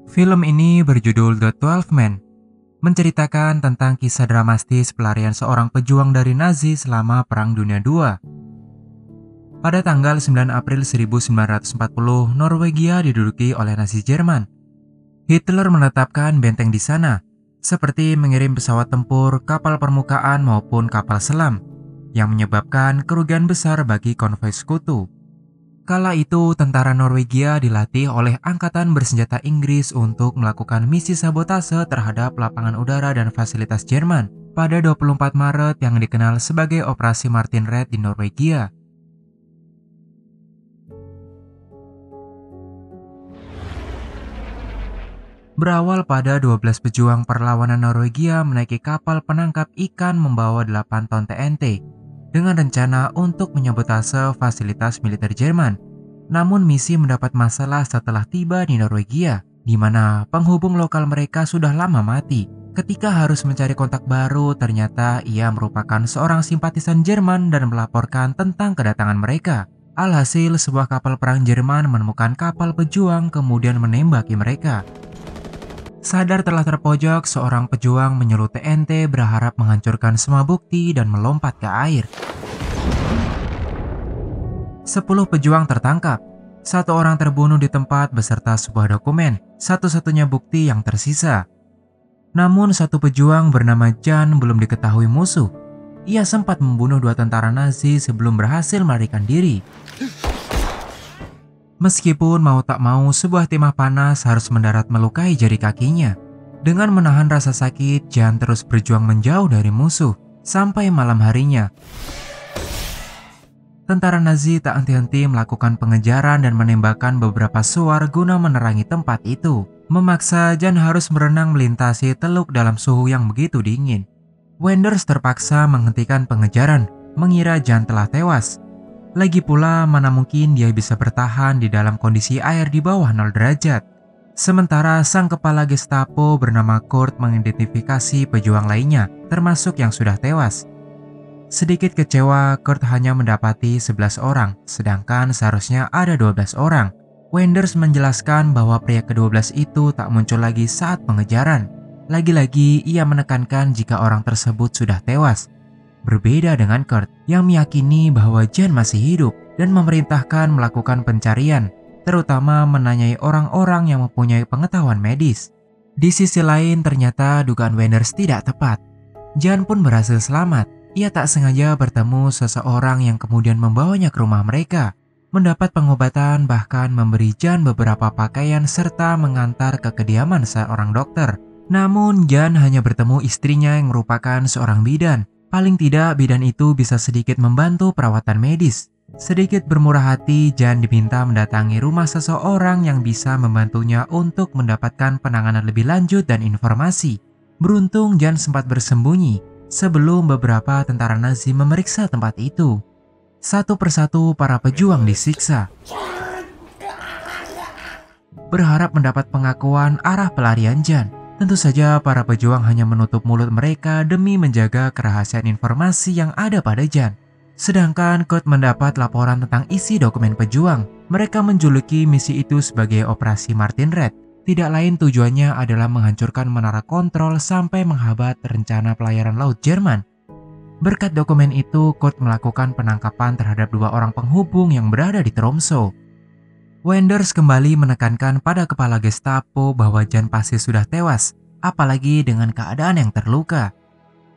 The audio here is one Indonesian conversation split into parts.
Film ini berjudul The 12 Men, menceritakan tentang kisah dramatis pelarian seorang pejuang dari Nazi selama Perang Dunia II. Pada tanggal 9 April 1940, Norwegia diduduki oleh Nazi Jerman. Hitler menetapkan benteng di sana, seperti mengirim pesawat tempur, kapal permukaan maupun kapal selam, yang menyebabkan kerugian besar bagi konvoi sekutu. Kala itu, tentara Norwegia dilatih oleh Angkatan Bersenjata Inggris untuk melakukan misi sabotase terhadap lapangan udara dan fasilitas Jerman pada 24 Maret yang dikenal sebagai Operasi Martin Red di Norwegia. Berawal pada 12 pejuang perlawanan Norwegia menaiki kapal penangkap ikan membawa 8 ton TNT dengan rencana untuk menyabotase fasilitas militer Jerman. Namun misi mendapat masalah setelah tiba di Norwegia, di mana penghubung lokal mereka sudah lama mati. Ketika harus mencari kontak baru, ternyata ia merupakan seorang simpatisan Jerman dan melaporkan tentang kedatangan mereka. Alhasil, sebuah kapal perang Jerman menemukan kapal pejuang kemudian menembaki mereka. Sadar telah terpojok, seorang pejuang menyulut TNT berharap menghancurkan semua bukti dan melompat ke air. 10 pejuang tertangkap. 1 orang terbunuh di tempat beserta sebuah dokumen, satu-satunya bukti yang tersisa. Namun 1 pejuang bernama Jan belum diketahui musuh. Ia sempat membunuh 2 tentara Nazi sebelum berhasil melarikan diri. Meskipun mau tak mau, sebuah timah panas harus mendarat melukai jari kakinya. Dengan menahan rasa sakit, Jan terus berjuang menjauh dari musuh, sampai malam harinya. Tentara Nazi tak henti-henti melakukan pengejaran dan menembakkan beberapa suar guna menerangi tempat itu. Memaksa Jan harus berenang melintasi teluk dalam suhu yang begitu dingin. Wenders terpaksa menghentikan pengejaran, mengira Jan telah tewas. Lagi pula, mana mungkin dia bisa bertahan di dalam kondisi air di bawah 0 derajat. Sementara sang kepala Gestapo bernama Kurt mengidentifikasi pejuang lainnya, termasuk yang sudah tewas. Sedikit kecewa, Kurt hanya mendapati 11 orang, sedangkan seharusnya ada 12 orang. Wenders menjelaskan bahwa pria ke-12 itu tak muncul lagi saat pengejaran. Lagi-lagi, ia menekankan jika orang tersebut sudah tewas. Berbeda dengan Kurt yang meyakini bahwa Jan masih hidup dan memerintahkan melakukan pencarian, terutama menanyai orang-orang yang mempunyai pengetahuan medis. Di sisi lain, ternyata dugaan Wenders tidak tepat. Jan pun berhasil selamat. Ia tak sengaja bertemu seseorang yang kemudian membawanya ke rumah mereka, mendapat pengobatan, bahkan memberi Jan beberapa pakaian serta mengantar ke kediaman seorang dokter. Namun Jan hanya bertemu istrinya yang merupakan seorang bidan. Paling tidak, bidan itu bisa sedikit membantu perawatan medis. Sedikit bermurah hati, Jan diminta mendatangi rumah seseorang yang bisa membantunya untuk mendapatkan penanganan lebih lanjut dan informasi. Beruntung Jan sempat bersembunyi sebelum beberapa tentara Nazi memeriksa tempat itu. Satu persatu para pejuang disiksa, berharap mendapat pengakuan arah pelarian Jan. Tentu saja para pejuang hanya menutup mulut mereka demi menjaga kerahasiaan informasi yang ada pada Jan. Sedangkan Kurt mendapat laporan tentang isi dokumen pejuang. Mereka menjuluki misi itu sebagai Operasi Martin Red. Tidak lain tujuannya adalah menghancurkan menara kontrol sampai menghambat rencana pelayaran laut Jerman. Berkat dokumen itu, Kurt melakukan penangkapan terhadap 2 orang penghubung yang berada di Tromsø. Wenders kembali menekankan pada kepala Gestapo bahwa Jan pasti sudah tewas, apalagi dengan keadaan yang terluka.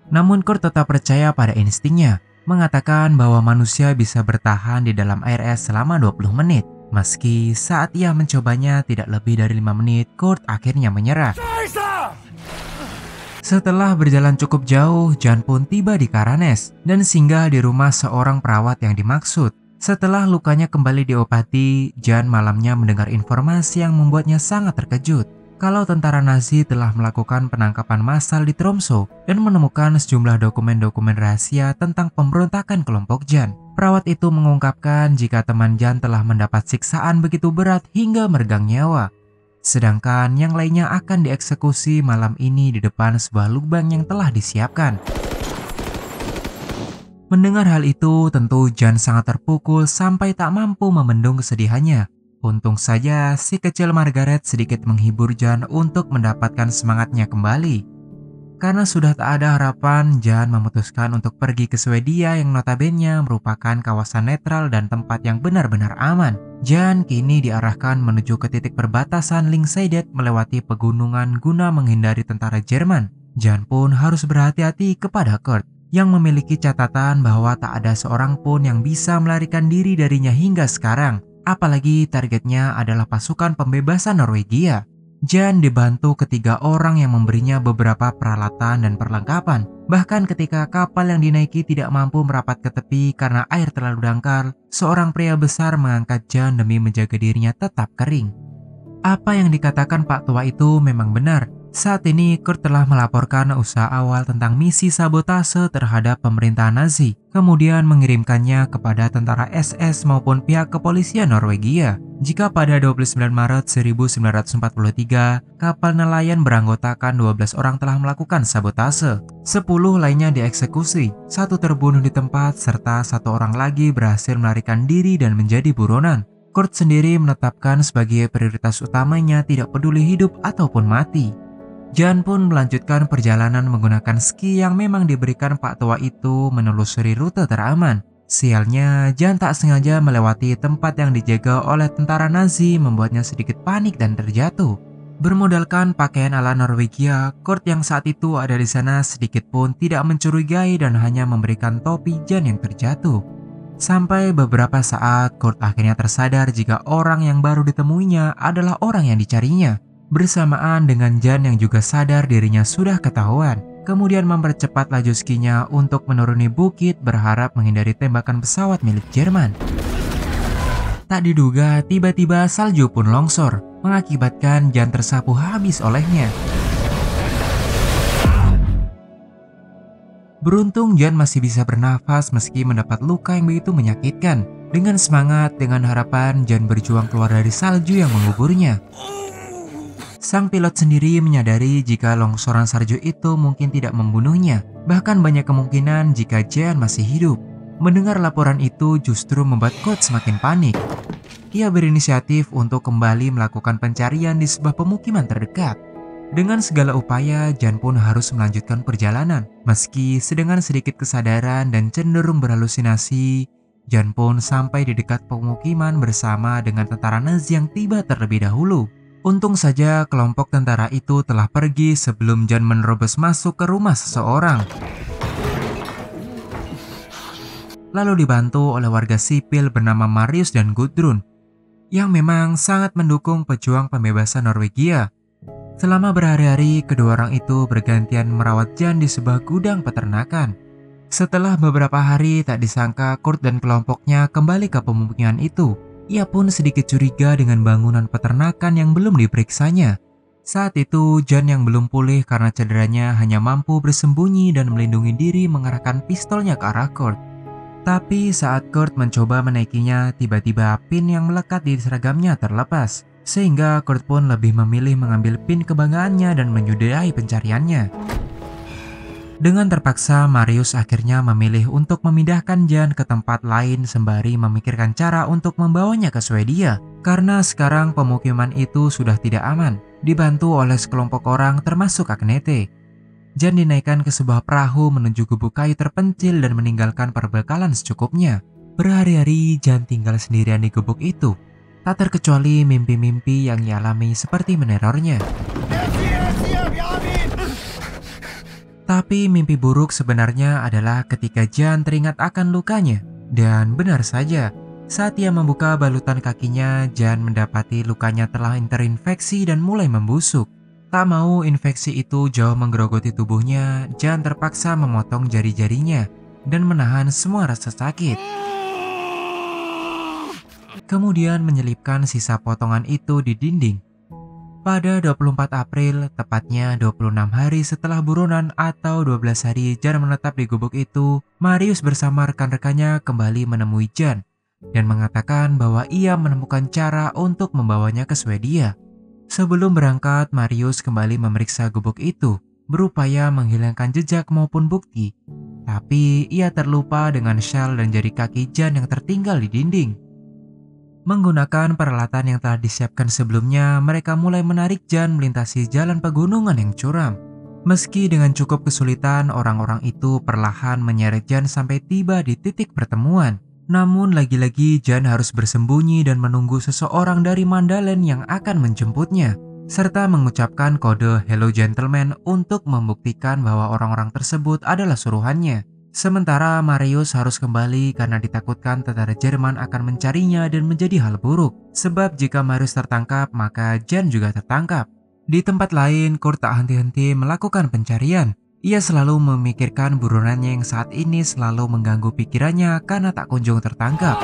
Namun Kurt tetap percaya pada instingnya, mengatakan bahwa manusia bisa bertahan di dalam air es selama 20 menit. Meski saat ia mencobanya tidak lebih dari 5 menit, Kurt akhirnya menyerah. Setelah berjalan cukup jauh, Jan pun tiba di Karanes dan singgah di rumah seorang perawat yang dimaksud. Setelah lukanya kembali diobati, Jan malamnya mendengar informasi yang membuatnya sangat terkejut. Kalau tentara Nazi telah melakukan penangkapan massal di Tromsø dan menemukan sejumlah dokumen-dokumen rahasia tentang pemberontakan kelompok Jan. Perawat itu mengungkapkan jika teman Jan telah mendapat siksaan begitu berat hingga meregang nyawa. Sedangkan yang lainnya akan dieksekusi malam ini di depan sebuah lubang yang telah disiapkan. Mendengar hal itu, tentu Jan sangat terpukul sampai tak mampu membendung kesedihannya. Untung saja si kecil Margaret sedikit menghibur Jan untuk mendapatkan semangatnya kembali. Karena sudah tak ada harapan, Jan memutuskan untuk pergi ke Swedia yang notabene merupakan kawasan netral dan tempat yang benar-benar aman. Jan kini diarahkan menuju ke titik perbatasan Lyngseidet melewati pegunungan guna menghindari tentara Jerman. Jan pun harus berhati-hati kepada Kurt yang memiliki catatan bahwa tak ada seorang pun yang bisa melarikan diri darinya hingga sekarang. Apalagi targetnya adalah pasukan pembebasan Norwegia. Jan dibantu ketiga orang yang memberinya beberapa peralatan dan perlengkapan. Bahkan ketika kapal yang dinaiki tidak mampu merapat ke tepi karena air terlalu dangkal, seorang pria besar mengangkat Jan demi menjaga dirinya tetap kering. Apa yang dikatakan Pak Tua itu memang benar. Saat ini Kurt telah melaporkan usaha awal tentang misi sabotase terhadap pemerintahan Nazi, kemudian mengirimkannya kepada tentara SS maupun pihak kepolisian Norwegia. Jika pada 29 Maret 1943, kapal nelayan beranggotakan 12 orang telah melakukan sabotase. 10 lainnya dieksekusi, 1 terbunuh di tempat, serta 1 orang lagi berhasil melarikan diri dan menjadi buronan. Kurt sendiri menetapkan sebagai prioritas utamanya tidak peduli hidup ataupun mati. Jan pun melanjutkan perjalanan menggunakan ski yang memang diberikan Pak Tua itu menelusuri rute teraman. Sialnya, Jan tak sengaja melewati tempat yang dijaga oleh tentara Nazi membuatnya sedikit panik dan terjatuh. Bermodalkan pakaian ala Norwegia, Kurt yang saat itu ada di sana sedikit pun tidak mencurigai dan hanya memberikan topi Jan yang terjatuh. Sampai beberapa saat, Kurt akhirnya tersadar jika orang yang baru ditemuinya adalah orang yang dicarinya. Bersamaan dengan Jan yang juga sadar dirinya sudah ketahuan, kemudian mempercepat laju skinya untuk menuruni bukit berharap menghindari tembakan pesawat milik Jerman. Tak diduga, tiba-tiba salju pun longsor, mengakibatkan Jan tersapu habis olehnya. Beruntung Jan masih bisa bernafas meski mendapat luka yang begitu menyakitkan. Dengan semangat, dengan harapan, Jan berjuang keluar dari salju yang menguburnya. Sang pilot sendiri menyadari jika longsoran salju itu mungkin tidak membunuhnya, bahkan banyak kemungkinan jika Jan masih hidup. Mendengar laporan itu justru membuat Kurt semakin panik. Ia berinisiatif untuk kembali melakukan pencarian di sebuah pemukiman terdekat. Dengan segala upaya, Jan pun harus melanjutkan perjalanan. Meski dengan sedikit kesadaran dan cenderung berhalusinasi, Jan pun sampai di dekat pemukiman bersama dengan tentara Nazi yang tiba terlebih dahulu. Untung saja kelompok tentara itu telah pergi sebelum Jan menerobos masuk ke rumah seseorang. Lalu dibantu oleh warga sipil bernama Marius dan Gudrun, yang memang sangat mendukung pejuang pembebasan Norwegia. Selama berhari-hari, kedua orang itu bergantian merawat Jan di sebuah gudang peternakan. Setelah beberapa hari, tak disangka Kurt dan kelompoknya kembali ke pemukiman itu. Ia pun sedikit curiga dengan bangunan peternakan yang belum diperiksanya. Saat itu, Jan yang belum pulih karena cederanya hanya mampu bersembunyi dan melindungi diri mengarahkan pistolnya ke arah Kurt. Tapi saat Kurt mencoba menaikinya, tiba-tiba pin yang melekat di seragamnya terlepas. Sehingga Kurt pun lebih memilih mengambil pin kebanggaannya dan menyudahi pencariannya. Dengan terpaksa, Marius akhirnya memilih untuk memindahkan Jan ke tempat lain sembari memikirkan cara untuk membawanya ke Swedia. Karena sekarang pemukiman itu sudah tidak aman, dibantu oleh sekelompok orang termasuk Agnete. Jan dinaikkan ke sebuah perahu menuju gubuk kayu terpencil dan meninggalkan perbekalan secukupnya. Berhari-hari Jan tinggal sendirian di gubuk itu. Tak terkecuali mimpi-mimpi yang ia alami seperti menerornya. Tapi mimpi buruk sebenarnya adalah ketika Jan teringat akan lukanya. Dan benar saja, saat ia membuka balutan kakinya, Jan mendapati lukanya telah terinfeksi dan mulai membusuk. Tak mau infeksi itu jauh menggerogoti tubuhnya, Jan terpaksa memotong jari-jarinya dan menahan semua rasa sakit. Kemudian menyelipkan sisa potongan itu di dinding. Pada 24 April, tepatnya 26 hari setelah buronan atau 12 hari Jan menetap di gubuk itu, Marius bersama rekan-rekannya kembali menemui Jan dan mengatakan bahwa ia menemukan cara untuk membawanya ke Swedia. Sebelum berangkat, Marius kembali memeriksa gubuk itu, berupaya menghilangkan jejak maupun bukti. Tapi ia terlupa dengan syal dan jari kaki Jan yang tertinggal di dinding. Menggunakan peralatan yang telah disiapkan sebelumnya, mereka mulai menarik Jan melintasi jalan pegunungan yang curam. Meski dengan cukup kesulitan, orang-orang itu perlahan menyeret Jan sampai tiba di titik pertemuan. Namun lagi-lagi Jan harus bersembunyi dan menunggu seseorang dari Mandalen yang akan menjemputnya, serta mengucapkan kode "Hello Gentleman" untuk membuktikan bahwa orang-orang tersebut adalah suruhannya. Sementara Marius harus kembali karena ditakutkan tentara Jerman akan mencarinya dan menjadi hal buruk, sebab jika Marius tertangkap maka Jan juga tertangkap. Di tempat lain, Kurt tak henti-henti melakukan pencarian. Ia selalu memikirkan buronannya yang saat ini selalu mengganggu pikirannya karena tak kunjung tertangkap.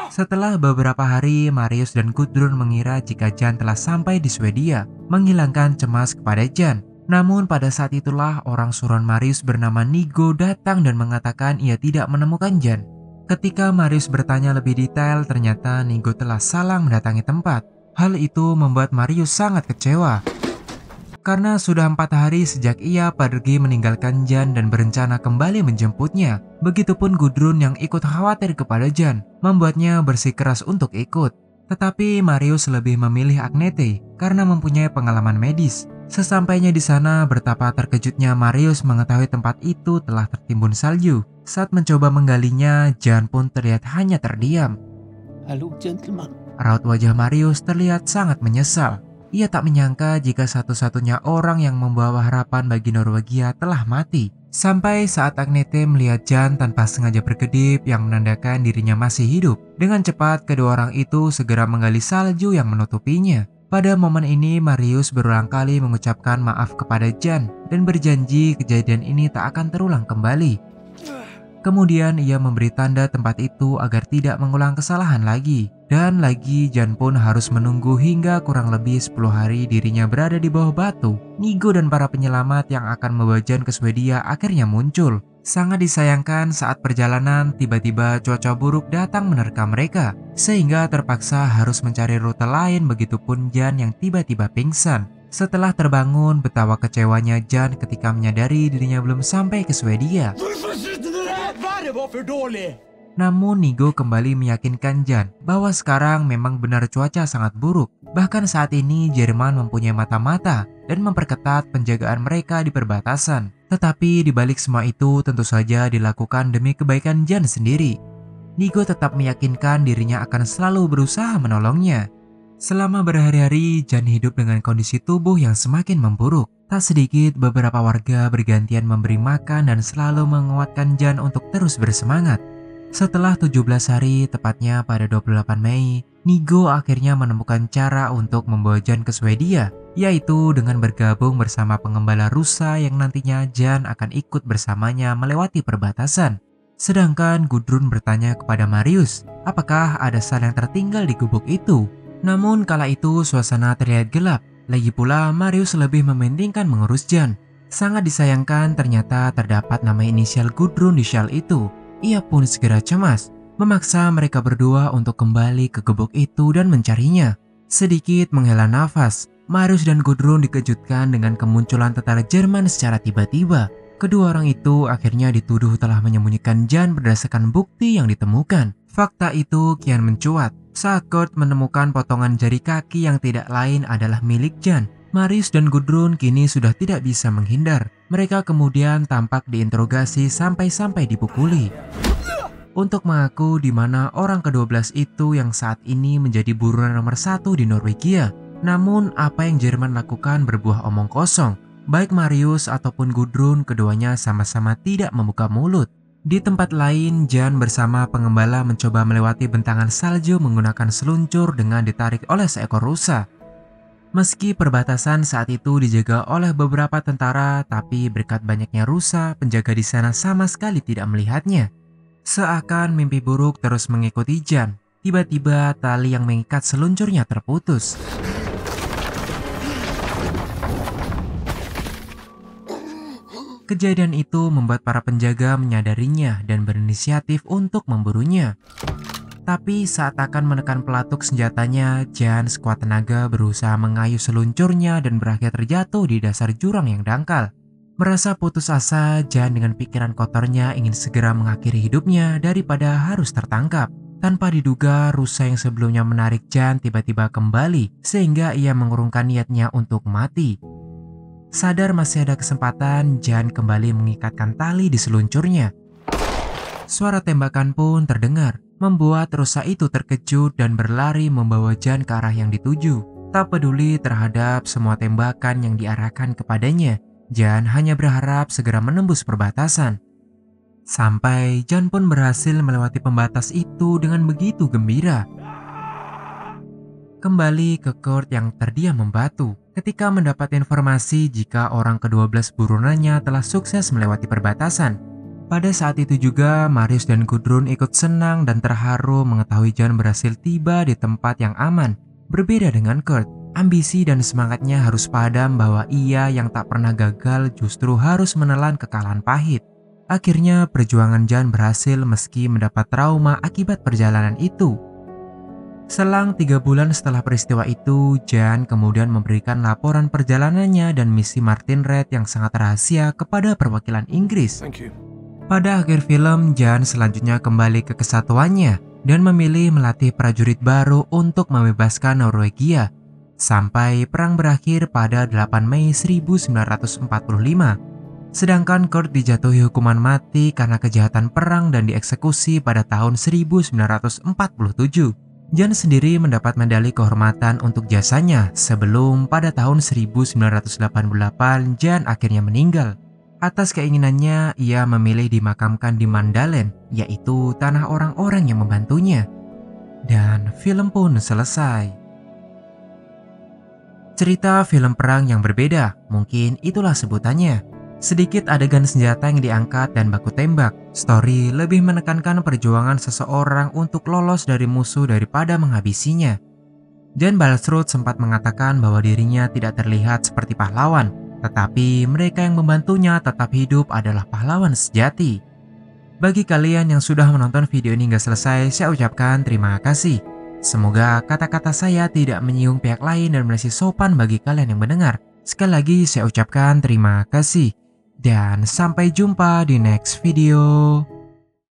Setelah beberapa hari, Marius dan Gudrun mengira jika Jan telah sampai di Swedia, menghilangkan cemas kepada Jan. Namun pada saat itulah orang suruhan Marius bernama Nigo datang dan mengatakan ia tidak menemukan Jan. Ketika Marius bertanya lebih detail, ternyata Nigo telah salah mendatangi tempat. Hal itu membuat Marius sangat kecewa. Karena sudah 4 hari sejak ia pergi meninggalkan Jan dan berencana kembali menjemputnya. Begitupun Gudrun yang ikut khawatir kepada Jan, membuatnya bersikeras untuk ikut. Tetapi Marius lebih memilih Agnete karena mempunyai pengalaman medis. Sesampainya di sana, betapa terkejutnya Marius mengetahui tempat itu telah tertimbun salju. Saat mencoba menggalinya, Jan pun terlihat hanya terdiam. Halo gentleman. Raut wajah Marius terlihat sangat menyesal. Ia tak menyangka jika satu-satunya orang yang membawa harapan bagi Norwegia telah mati. Sampai saat Agnete melihat Jan tanpa sengaja berkedip yang menandakan dirinya masih hidup. Dengan cepat, kedua orang itu segera menggali salju yang menutupinya. Pada momen ini, Marius berulang kali mengucapkan maaf kepada Jan dan berjanji kejadian ini tak akan terulang kembali. Kemudian ia memberi tanda tempat itu agar tidak mengulang kesalahan lagi. Dan lagi Jan pun harus menunggu hingga kurang lebih 10 hari dirinya berada di bawah batu. Nigo dan para penyelamat yang akan membawa Jan ke Swedia akhirnya muncul. Sangat disayangkan saat perjalanan tiba-tiba cuaca buruk datang menerkam mereka. Sehingga terpaksa harus mencari rute lain, begitupun Jan yang tiba-tiba pingsan. Setelah terbangun, betapa kecewanya Jan ketika menyadari dirinya belum sampai ke Swedia. Namun Nigo kembali meyakinkan Jan bahwa sekarang memang benar cuaca sangat buruk. Bahkan saat ini Jerman mempunyai mata-mata dan memperketat penjagaan mereka di perbatasan. Tetapi di balik semua itu tentu saja dilakukan demi kebaikan Jan sendiri. Nigo tetap meyakinkan dirinya akan selalu berusaha menolongnya. Selama berhari-hari, Jan hidup dengan kondisi tubuh yang semakin memburuk. Tak sedikit beberapa warga bergantian memberi makan dan selalu menguatkan Jan untuk terus bersemangat. Setelah 17 hari, tepatnya pada 28 Mei, Nigo akhirnya menemukan cara untuk membawa Jan ke Swedia, yaitu dengan bergabung bersama pengembala rusa yang nantinya Jan akan ikut bersamanya melewati perbatasan. Sedangkan Gudrun bertanya kepada Marius, apakah ada sal yang tertinggal di gubuk itu? Namun kala itu suasana terlihat gelap. Lagi pula Marius lebih mementingkan mengurus Jan. Sangat disayangkan ternyata terdapat nama inisial Gudrun di syal itu. Ia pun segera cemas, memaksa mereka berdua untuk kembali ke gubuk itu dan mencarinya. Sedikit menghela nafas, Marius dan Gudrun dikejutkan dengan kemunculan tentara Jerman secara tiba-tiba. Kedua orang itu akhirnya dituduh telah menyembunyikan Jan berdasarkan bukti yang ditemukan. Fakta itu kian mencuat saat Kurt menemukan potongan jari kaki yang tidak lain adalah milik Jan. Marius dan Gudrun kini sudah tidak bisa menghindar. Mereka kemudian tampak diinterogasi sampai-sampai dipukuli. Untuk mengaku di mana orang ke-12 itu yang saat ini menjadi buruan nomor 1 di Norwegia. Namun apa yang Jerman lakukan berbuah omong kosong. Baik Marius ataupun Gudrun, keduanya sama-sama tidak membuka mulut. Di tempat lain, Jan bersama pengembala mencoba melewati bentangan salju menggunakan seluncur dengan ditarik oleh seekor rusa. Meski perbatasan saat itu dijaga oleh beberapa tentara, tapi berkat banyaknya rusa, penjaga di sana sama sekali tidak melihatnya. Seakan mimpi buruk terus mengikuti Jan. Tiba-tiba tali yang mengikat seluncurnya terputus. Kejadian itu membuat para penjaga menyadarinya dan berinisiatif untuk memburunya. Tapi saat akan menekan pelatuk senjatanya, Jan sekuat tenaga berusaha mengayuh seluncurnya dan berakhir terjatuh di dasar jurang yang dangkal. Merasa putus asa, Jan dengan pikiran kotornya ingin segera mengakhiri hidupnya daripada harus tertangkap. Tanpa diduga, rusa yang sebelumnya menarik Jan tiba-tiba kembali sehingga ia mengurungkan niatnya untuk mati. Sadar masih ada kesempatan, Jan kembali mengikatkan tali di seluncurnya. Suara tembakan pun terdengar, membuat rusa itu terkejut dan berlari membawa Jan ke arah yang dituju. Tak peduli terhadap semua tembakan yang diarahkan kepadanya, Jan hanya berharap segera menembus perbatasan. Sampai Jan pun berhasil melewati pembatas itu dengan begitu gembira. Kembali ke Kurt yang terdiam membatu ketika mendapat informasi jika orang ke-12 burunannya telah sukses melewati perbatasan. Pada saat itu juga, Marius dan Gudrun ikut senang dan terharu mengetahui Jan berhasil tiba di tempat yang aman. Berbeda dengan Kurt, ambisi dan semangatnya harus padam bahwa ia yang tak pernah gagal justru harus menelan kekalahan pahit. Akhirnya perjuangan Jan berhasil meski mendapat trauma akibat perjalanan itu. Selang 3 bulan setelah peristiwa itu, Jan kemudian memberikan laporan perjalanannya dan misi Martin Red yang sangat rahasia kepada perwakilan Inggris. Pada akhir film, Jan selanjutnya kembali ke kesatuannya dan memilih melatih prajurit baru untuk membebaskan Norwegia sampai perang berakhir pada 8 Mei 1945. Sedangkan Kurt dijatuhi hukuman mati karena kejahatan perang dan dieksekusi pada tahun 1947. Jan sendiri mendapat medali kehormatan untuk jasanya sebelum pada tahun 1988 Jan akhirnya meninggal. Atas keinginannya, ia memilih dimakamkan di Mandalen, yaitu tanah orang-orang yang membantunya. Dan film pun selesai. Cerita film perang yang berbeda, mungkin itulah sebutannya. Sedikit adegan senjata yang diangkat dan baku tembak. Story lebih menekankan perjuangan seseorang untuk lolos dari musuh daripada menghabisinya. Jan Balsrud sempat mengatakan bahwa dirinya tidak terlihat seperti pahlawan, tetapi mereka yang membantunya tetap hidup adalah pahlawan sejati. Bagi kalian yang sudah menonton video ini hingga selesai, saya ucapkan terima kasih. Semoga kata-kata saya tidak menyinggung pihak lain dan masih sopan bagi kalian yang mendengar. Sekali lagi saya ucapkan terima kasih. Dan sampai jumpa di next video.